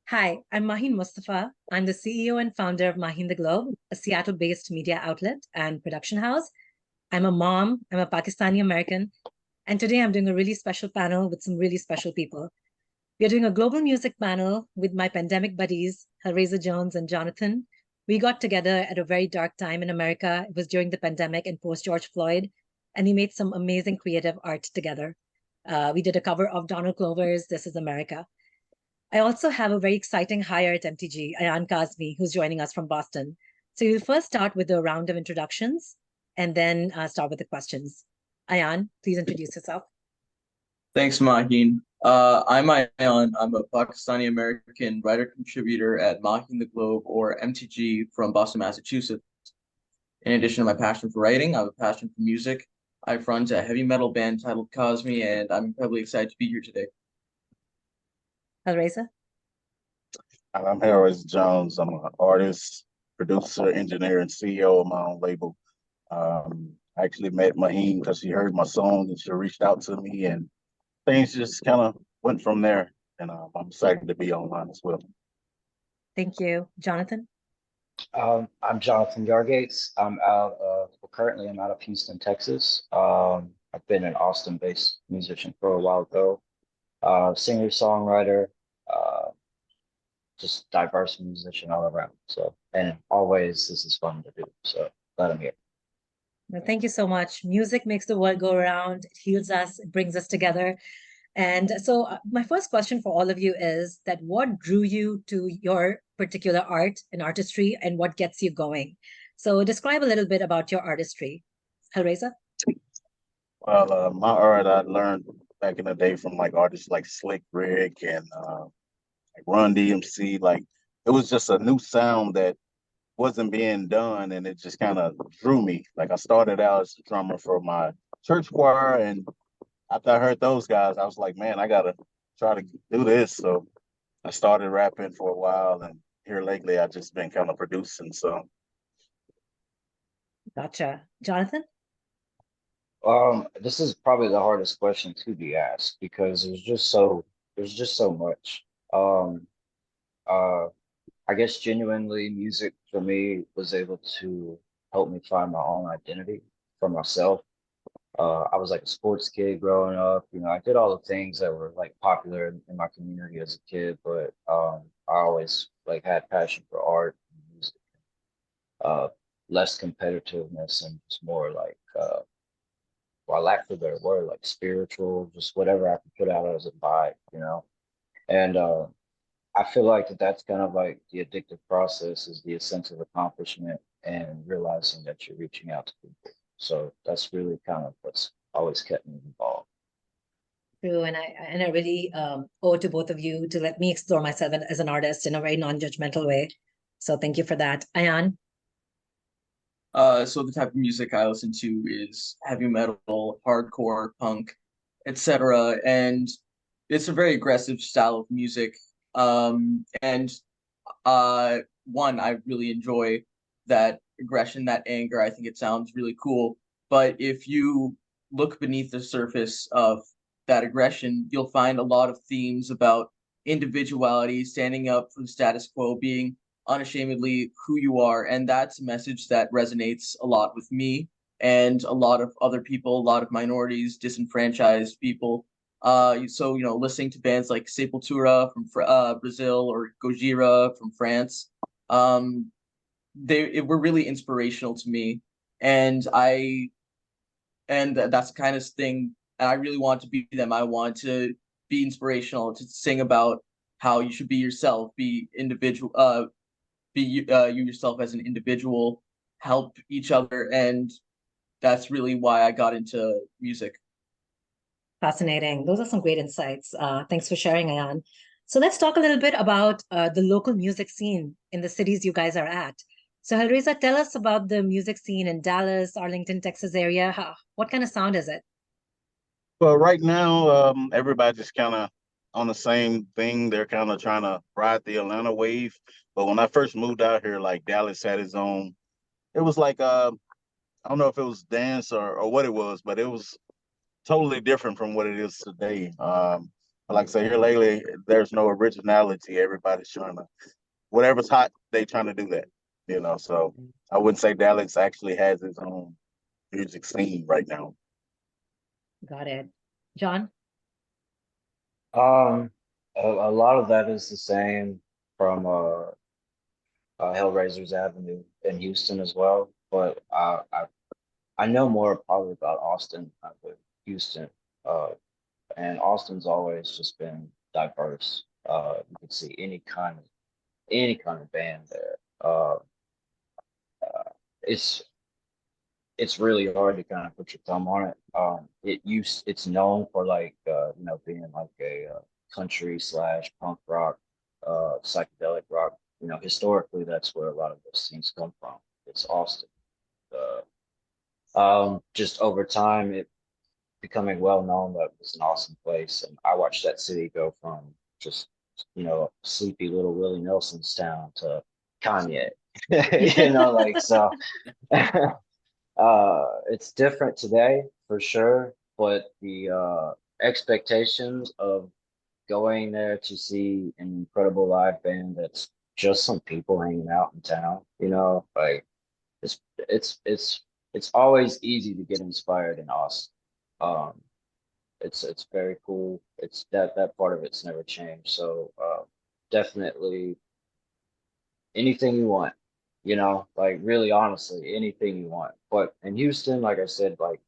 Hi, I'm Mahin Mustafa. I'm the CEO and founder of Mahin the Globe, a Seattle-based media outlet and production house. I'm a mom, I'm a Pakistani American, and today I'm doing a really special panel with some really special people. We are doing a global music panel with my pandemic buddies, Hellrayza Jones and Jonathan. We got together at a very dark time in America. It was during the pandemic and post George Floyd, and we made some amazing creative art together. We did a cover of Donald Glover's This Is America. I also have a very exciting hire at MTG, Ayaan Kazmi, who's joining us from Boston. So we'll first start with a round of introductions and then start with the questions. Ayaan, please introduce yourself. Thanks, Mahin. I'm Ayaan. I'm a Pakistani American writer contributor at Mahin the Globe, or MTG, from Boston, Massachusetts. In addition to my passion for writing, I have a passion for music. I front a heavy metal band titled Cosmi, and I'm incredibly excited to be here today. Hellrayza? I'm Hellrayza Jones. I'm an artist, producer, engineer, and CEO of my own label. I actually met Mahin because she heard my song and she reached out to me, and things just kind of went from there. And I'm excited to be online as well. Thank you. Jonathan? I'm Jonathan Yargates. Currently I'm out of Houston, Texas. I've been an Austin-based musician for a while ago. Singer, songwriter, uh, just diverse musician all around. So, and always this is fun to do. So glad I'm here. Well, thank you so much. Music makes the world go around. It heals us. It brings us together. And so my first question for all of you is that what drew you to your particular art and artistry and what gets you going? So describe a little bit about your artistry. Hellraiza? Well, my art I learned back in the day from like artists like Slick Rick and like Run DMC. Like it was just a new sound that wasn't being done, and it just kind of drew me. Like I started out as a drummer for my church choir, and after I heard those guys, I was like, man, I gotta try to do this. So I started rapping for a while, and here lately I've just been kind of producing. So Gotcha. Jonathan? This is probably the hardest question to be asked because there's just so much. Um, uh, I guess genuinely music for me was able to help me find my own identity for myself. I was like a sports kid growing up. You know, I did all the things that were like popular in my community as a kid, but I always like had passion for art and music, uh, less competitiveness and just more like, well, I lack for a better word, like spiritual, just whatever I can put out as a vibe, you know. And I feel like that's kind of like the addictive process is the sense of accomplishment and realizing that you're reaching out to people. So that's really kind of what's always kept me involved. True, and I really owe to both of you to let me explore myself as an artist in a very non-judgmental way. So thank you for that. Ayaan? So the type of music I listen to is heavy metal, hardcore, punk, etc. And it's a very aggressive style of music. And one, I really enjoy that aggression, that anger. I think it sounds really cool. But if you look beneath the surface of that aggression, you'll find a lot of themes about individuality, standing up for the status quo, being unashamedly who you are. And that's a message that resonates a lot with me and a lot of other people, a lot of minorities, disenfranchised people. So, listening to bands like Sepultura from Brazil or Gojira from France, were really inspirational to me. And that's the kind of thing I really want to be them. I want to be inspirational, to sing about how you should be yourself, be individual, be you yourself as an individual, help each other, and that's really why I got into music. Fascinating. Those are some great insights. Thanks for sharing, Ayaan. So let's talk a little bit about the local music scene in the cities you guys are at. So Hellraiza, tell us about the music scene in Dallas, Arlington, Texas area. What kind of sound is it? well, right now, everybody's just kind of on the same thing. They're kind of trying to ride the Atlanta wave. But when I first moved out here, like Dallas had its own. It was like I don't know if it was dance or what it was, but it was totally different from what it is today. like I say here lately, there's no originality. Everybody's trying to whatever's hot, they trying to do that. So I wouldn't say Dallas actually has its own music scene right now. Got it. John? Um, a lot of that is the same from Hellraiser's Avenue in Houston as well, but I know more probably about Austin than Houston. Uh, and Austin's always just been diverse. You could see any kind of band there. Uh, it's it's really hard to kind of put your thumb on it. It's known for like being like a country slash punk rock, psychedelic rock. Historically that's where a lot of those things come from. It's Austin. Just over time it becoming well known that it's an awesome place, and I watched that city go from just sleepy little Willie Nelson's town to Kanye. Like so. It's different today for sure, but the expectations of going there to see an incredible live band that's just some people hanging out in town, like it's it's it's it's always easy to get inspired in Austin. Um, it's very cool. It's that part of it's never changed. So definitely anything you want, like really honestly, anything you want. But in Houston, like I said, like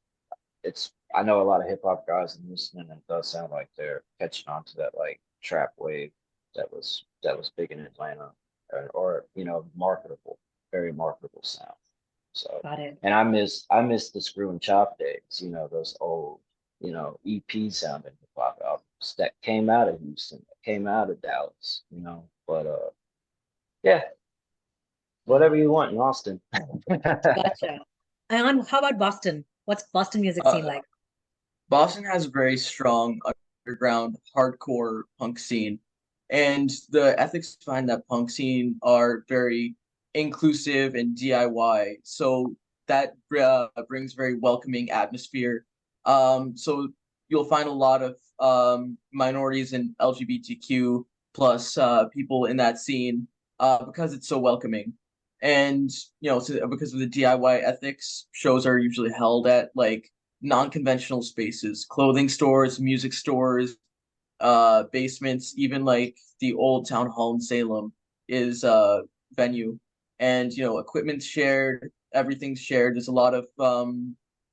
I know a lot of hip hop guys in Houston, and it does sound like they're catching on to that like trap wave that was big in Atlanta, or marketable, very marketable sound. So, Got it. and I miss the Screw and Chop days, those old, EP sounding hip hop albums that came out of Houston, that came out of Dallas, but yeah, whatever you want in Austin. Gotcha. And how about Boston? What's Boston music scene Uh, like? Boston has a very strong underground hardcore punk scene, and the ethics behind that punk scene are very inclusive and DIY. So that brings very welcoming atmosphere. So you'll find a lot of minorities and LGBTQ plus people in that scene because it's so welcoming. And so because of the DIY ethics, shows are usually held at like non-conventional spaces, clothing stores, music stores, basements, even like the old town hall in Salem is a venue. And equipment's shared, everything's shared. There's a lot of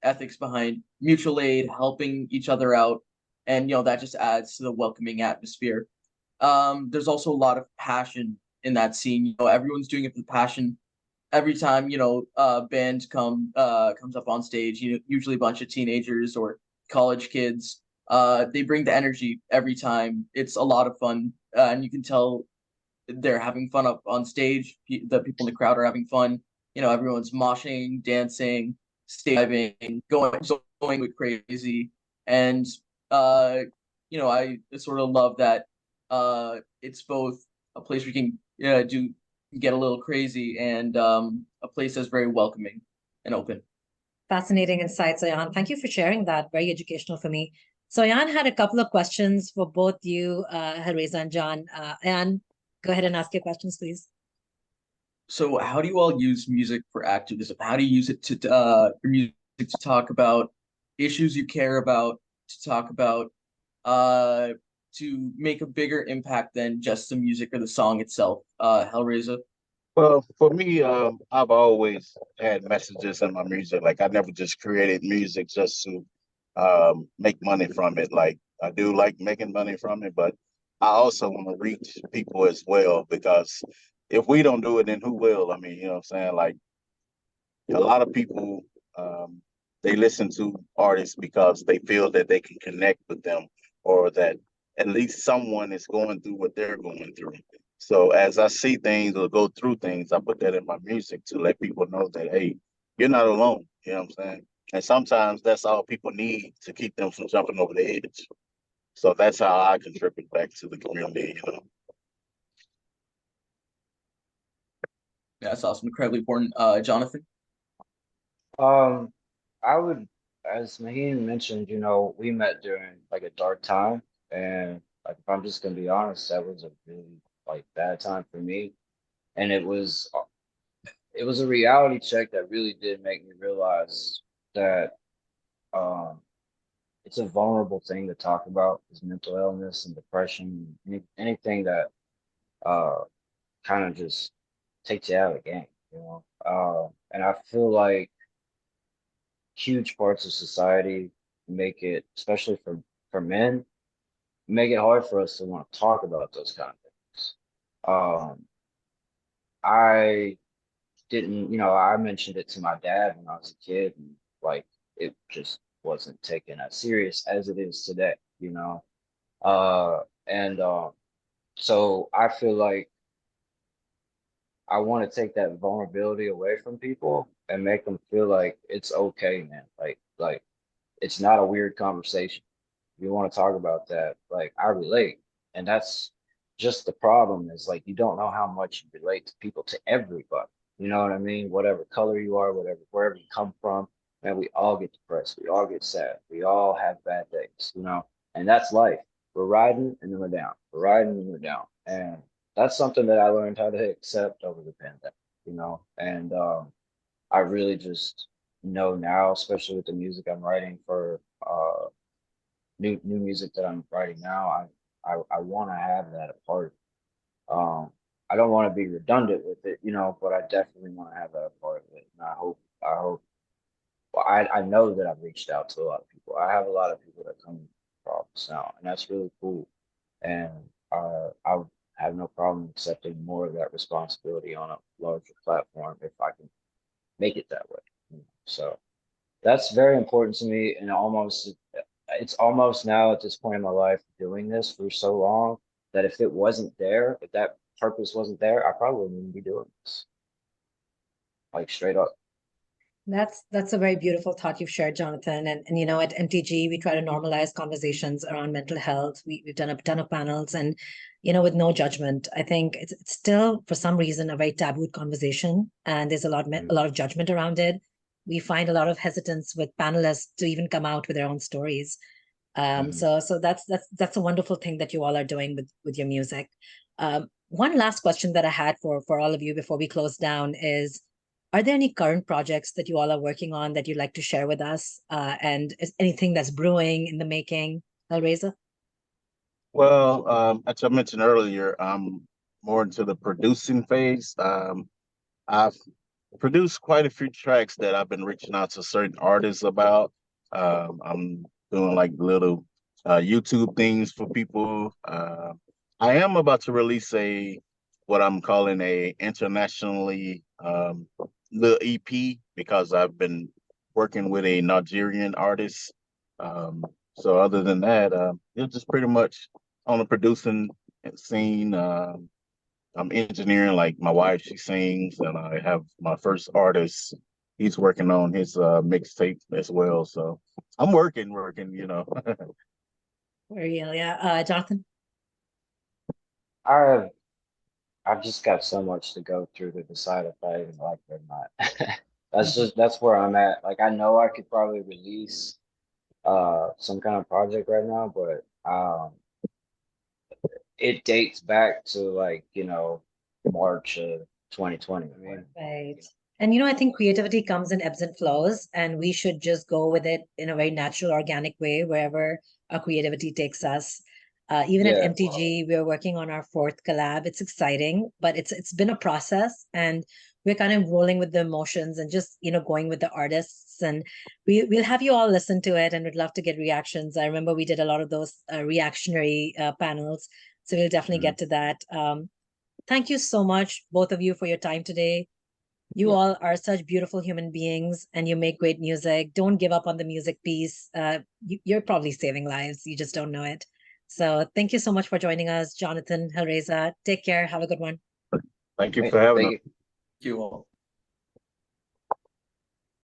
ethics behind mutual aid, helping each other out, and that just adds to the welcoming atmosphere. There's also a lot of passion in that scene. Everyone's doing it for passion. Every time band comes up on stage, usually a bunch of teenagers or college kids, they bring the energy every time. It's a lot of fun, and you can tell they're having fun up on stage. The people in the crowd are having fun. Everyone's moshing, dancing, stage diving, going with crazy. And I sort of love that it's both a place where you can get a little crazy, and a place that's very welcoming and open. Fascinating insights, Ayaan. Thank you for sharing that. Very educational for me. So Ayaan had a couple of questions for both you, Hellrayza and John. Ayaan, go ahead and ask your questions, please. So, how do you all use music for activism? How do you use it to your music to talk about issues you care about, to talk about uh, to make a bigger impact than just the music or the song itself? Hellraiser. Well, for me, I've always had messages in my music. Like I never just created music just to make money from it. Like I do like making money from it, but I also want to reach people as well because if we don't do it, then who will? I mean, you know what I'm saying? Like a lot of people, um, they listen to artists because they feel that they can connect with them or that at least someone is going through what they're going through. So as I see things or go through things, I put that in my music to let people know that, hey, you're not alone. You know what I'm saying? And sometimes that's all people need to keep them from jumping over the edge. So that's how I contribute back to the community. Yeah, that's awesome. Incredibly important. Jonathan. Um, I would, as Maheen mentioned, we met during like a dark time, and Like if I'm just gonna be honest, that was a really like bad time for me. And it was a reality check that really did make me realize that um it's a vulnerable thing to talk about is mental illness and depression, anything that uh kind of just takes you out of the game, you know. And I feel like huge parts of society make it, especially for men, make it hard for us to want to talk about those kind of things. Um, I didn't, you know, I mentioned it to my dad when I was a kid, and like it just wasn't taken as serious as it is today, you know. And so I feel like I want to take that vulnerability away from people and make them feel like it's okay, man. Like it's not a weird conversation. You want to talk about that, like I relate. And that's just the problem is like you don't know how much you relate to people, to everybody. You know what I mean? Whatever color you are, whatever, wherever you come from, man, we all get depressed. We all get sad. We all have bad days, you know, and that's life. We're riding and then we're down. We're riding and we're down. And that's something that I learned how to accept over the pandemic, you know, and I really just know now, especially with the music I'm writing for new music that I'm writing now, I want to have that a part. I don't want to be redundant with it, you know, but I definitely want to have that a part of it. And I hope. Well, I know that I've reached out to a lot of people. I have a lot of people that come to problems now, and that's really cool. And I have no problem accepting more of that responsibility on a larger platform if I can make it that way. You know? So that's very important to me, and it's almost now at this point in my life doing this for so long that if it wasn't there, if that purpose wasn't there, I probably wouldn't even be doing this. Like straight up. That's a very beautiful thought you've shared, Jonathan. And you know, at MTG, we try to normalize conversations around mental health. We've done a ton of panels and, you know, with no judgment. I think it's still, for some reason, a very tabooed conversation. And there's a lot of judgment around it. We find a lot of hesitance with panelists to even come out with their own stories. So that's a wonderful thing that you all are doing with your music. One last question that I had for all of you before we close down is, are there any current projects that you all are working on that you'd like to share with us? And is anything that's brewing in the making, Hellrayza? Well, as I mentioned earlier, I'm more into the producing phase. I've produced quite a few tracks that I've been reaching out to certain artists about. I'm doing like little YouTube things for people. I am about to release what I'm calling a internationally little EP because I've been working with a Nigerian artist. Um, so other than that, it's just pretty much on the producing scene. I'm engineering, like my wife, she sings, and I have my first artist. He's working on his mixtape as well. So I'm working, you know. Very ill, yeah. Jonathan? I've I've just got so much to go through to decide if I even like it or not. That's where I'm at. Like I know I could probably release some kind of project right now, but it dates back to like, you know, March of 2020. I mean, Right. And you know, I think creativity comes in ebbs and flows, and we should just go with it in a very natural, organic way wherever our creativity takes us. Even at yeah, MTG, we're working on our fourth collab. It's exciting, but it's been a process, and we're kind of rolling with the emotions and just, you know, going with the artists. And we'll have you all listen to it, and we'd love to get reactions. I remember we did a lot of those reactionary panels, so we'll definitely Mhm. get to that. Thank you so much, both of you, for your time today. You Yeah. all are such beautiful human beings and you make great music. Don't give up on the music piece. You're probably saving lives. You just don't know it. So thank you so much for joining us, Jonathan, Hellraiza. Take care. Have a good one. Thank you thank for having us. you. You all.